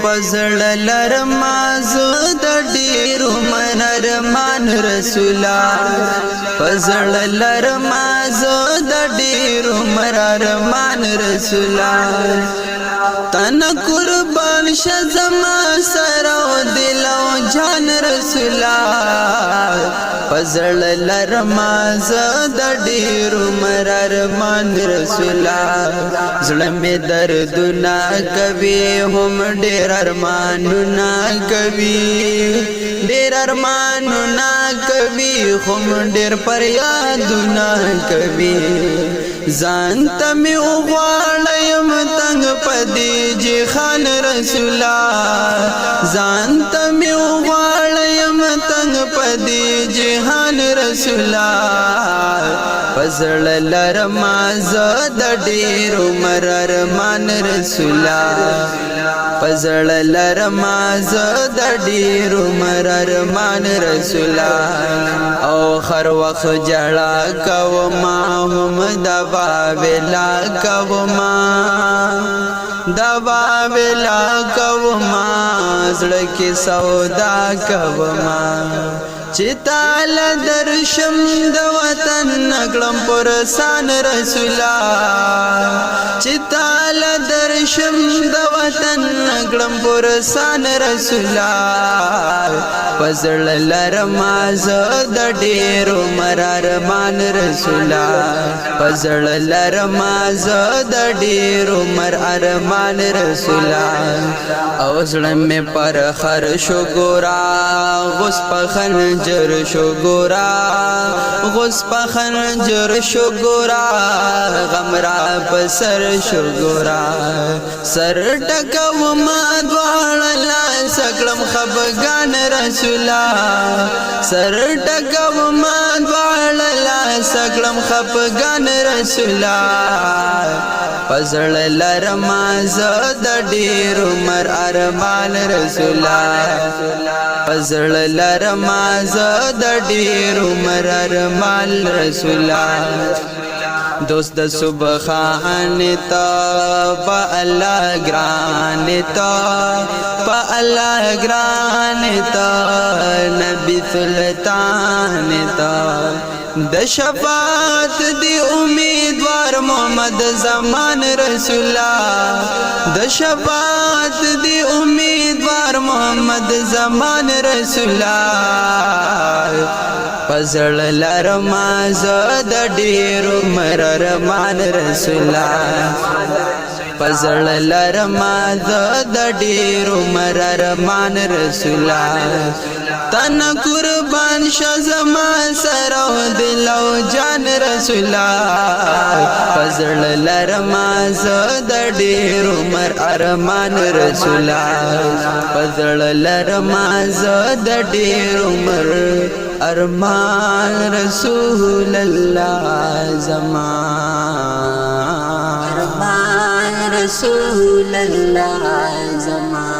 پزړ لرما زه د ډیر عمر ارمان رسولا پزړ لرما زه د ډیر عمر ارمان رسولا تن قربان شزما سره دل او جان رسولا پزړ لرما زه د ډیر عمر ارمان رسولا زړه مې دردونه کوي هم ډیر ارمانونه کوي ډیر ارمانونه کوي هم ډیر فریادونه کوي ځان ته مې وغواړم تنگ پدې جهان رسولا ځان ته مې وغواړم تنگ پدې جهان رسولا پزړ لرما زه د ډیر عمر ارمان رسولا پزړ لرما زه د ډیر عمر ارمان رسولا او هر وخت جړا کوما هم دوا ویلا کوما دوا ویلا کوما زړه کې سودا کوما چتال درشم د وطن نګړم پرسان رسولا چتال درشم د وطن نګړم پرسان رسولا پزړ لرما زه د ډیر عمر ارمان رسولا پزړ لرما زه د ډیر عمر ارمان رسولا او زړه مې پر خر شو ګورا غوس پخن جر شو ګورا غوس پخن جر شو ګورا غم را پسر شو ګورا سر ټکو ما دواړه لاس کړم خفګان رسولا سر ټکو ما دواړه لاس کړم خفګان رسولا پزړ لرما زه د ډیر عمر ارمان رسولا پزړ لرما زه د ډیر عمر ارمان رسولا دوست د سبحان تا با الله ګران تا با الله ګران تا نبی سلطان تا د شفاعت دی امیدوار محمد زمان رسولا د شفاعت دی امیدوار محمد زمان رسولا پزړ لرما زه د ډیر عمر ارمان رسولا پزړ لرما زه د ډیر عمر ارمان رسولا تن قربان شزما سره دل او جان رسولا پزړ لرما زه د ډیر عمر ارمان رسولا پزړ لرما زه د ډیر عمر ارمان رسول الله زمان ارمان رسول الله زمان